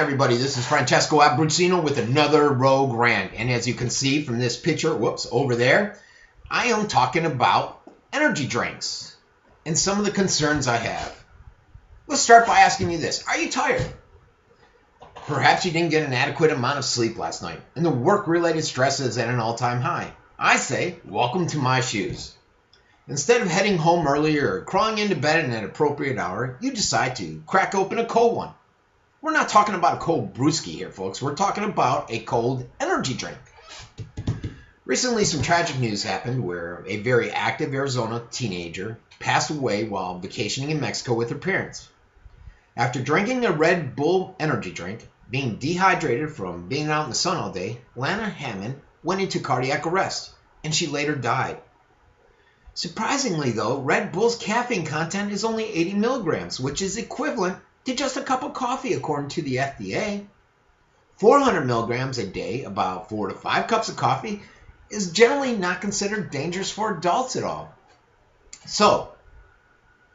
everybody, this is Francesco Abbruzzino with another Rogue Rant. And as you can see from this picture, over there, I am talking about energy drinks and some of the concerns I have. Let's start by asking you this. Are you tired? Perhaps you didn't get an adequate amount of sleep last night, and the work-related stress is at an all-time high. I say, welcome to my shoes. Instead of heading home early or crawling into bed at an appropriate hour, you decide to crack open a cold one. We're not talking about a cold brewski here, folks. We're talking about a cold energy drink. Recently, some tragic news happened where a very active Arizona teenager passed away while vacationing in Mexico with her parents. After drinking a Red Bull energy drink, being dehydrated from being out in the sun all day, Lana Hammond went into cardiac arrest, and she later died. Surprisingly, though, Red Bull's caffeine content is only 80 milligrams, which is equivalent to just a cup of coffee according to the FDA. 400 milligrams a day, about 4 to 5 cups of coffee, is generally not considered dangerous for adults at all. So,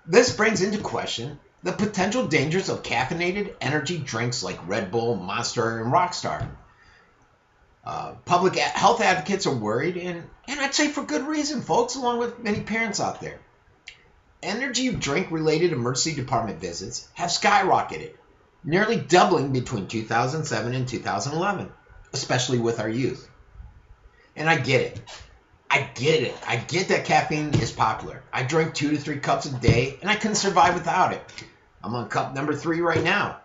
this brings into question the potential dangers of caffeinated energy drinks like Red Bull, Monster, and Rockstar. Public health advocates are worried, and I'd say for good reason, folks, along with many parents out there. Energy drink-related emergency department visits have skyrocketed, nearly doubling between 2007 and 2011, especially with our youth. And I get it. I get that caffeine is popular. I drink 2 to 3 cups a day, and I couldn't survive without it. I'm on cup number 3 right now.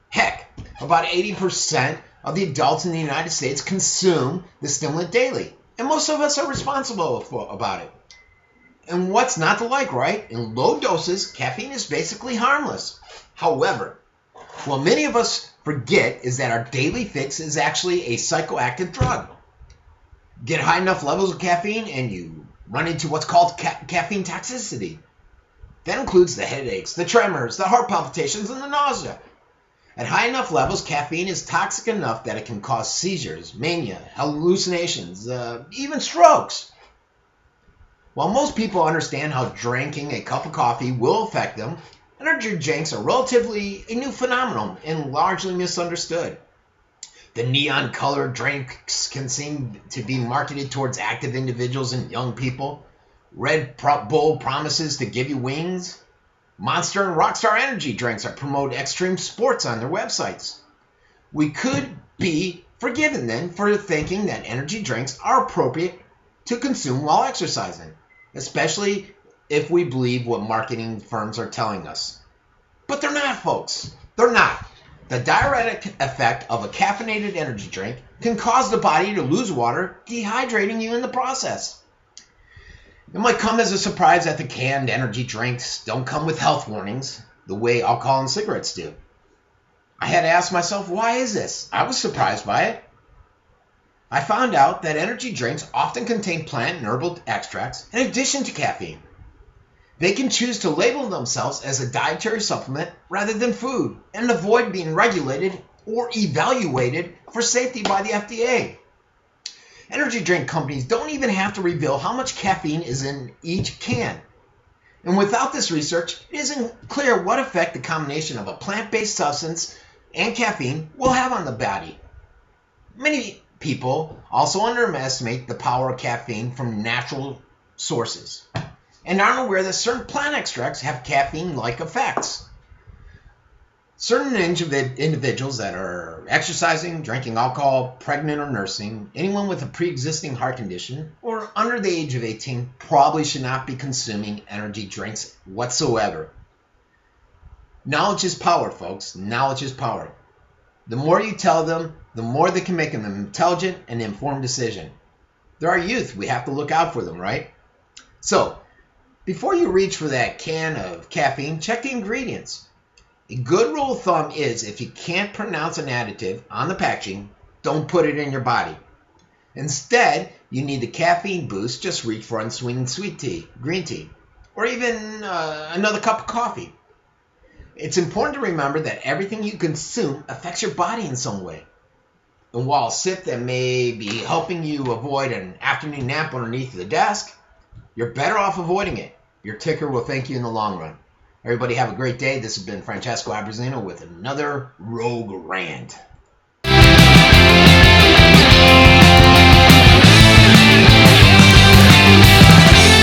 Heck, about 80% of the adults in the United States consume the stimulant daily, and most of us are responsible about it. And what's not to like, right? In low doses, caffeine is basically harmless. However, what many of us forget is that our daily fix is actually a psychoactive drug. Get high enough levels of caffeine and you run into what's called caffeine toxicity. That includes the headaches, the tremors, the heart palpitations, and the nausea. At high enough levels, caffeine is toxic enough that it can cause seizures, mania, hallucinations, even strokes. While most people understand how drinking a cup of coffee will affect them, energy drinks are relatively a new phenomenon and largely misunderstood. The neon-colored drinks can seem to be marketed towards active individuals and young people. Red Bull promises to give you wings. Monster and Rockstar energy drinks are promote extreme sports on their websites. We could be forgiven then for thinking that energy drinks are appropriate to consume while exercising, especially if we believe what marketing firms are telling us. But they're not, folks. They're not. The diuretic effect of a caffeinated energy drink can cause the body to lose water, dehydrating you in the process. It might come as a surprise that the canned energy drinks don't come with health warnings the way alcohol and cigarettes do. I had to ask myself, why is this? I was surprised by it. I found out that energy drinks often contain plant and herbal extracts in addition to caffeine. They can choose to label themselves as a dietary supplement rather than food and avoid being regulated or evaluated for safety by the FDA. Energy drink companies don't even have to reveal how much caffeine is in each can. And without this research, it isn't clear what effect the combination of a plant-based substance and caffeine will have on the body. Many people also underestimate the power of caffeine from natural sources and aren't aware that certain plant extracts have caffeine-like effects. Certain individuals that are exercising, drinking alcohol, pregnant or nursing, anyone with a pre-existing heart condition, or under the age of 18 probably should not be consuming energy drinks whatsoever. Knowledge is power, folks. Knowledge is power. The more you tell them, the more they can make an intelligent and informed decision. They're our youth. We have to look out for them, right? So, before you reach for that can of caffeine, check the ingredients. A good rule of thumb is if you can't pronounce an additive on the packaging, don't put it in your body. Instead, you need the caffeine boost, just reach for unsweetened sweet tea, green tea, or even another cup of coffee. It's important to remember that everything you consume affects your body in some way. And while a sip that may be helping you avoid an afternoon nap underneath the desk, you're better off avoiding it. Your ticker will thank you in the long run. Everybody have a great day. This has been Francesco Abbruzzino with another Rogue Rant.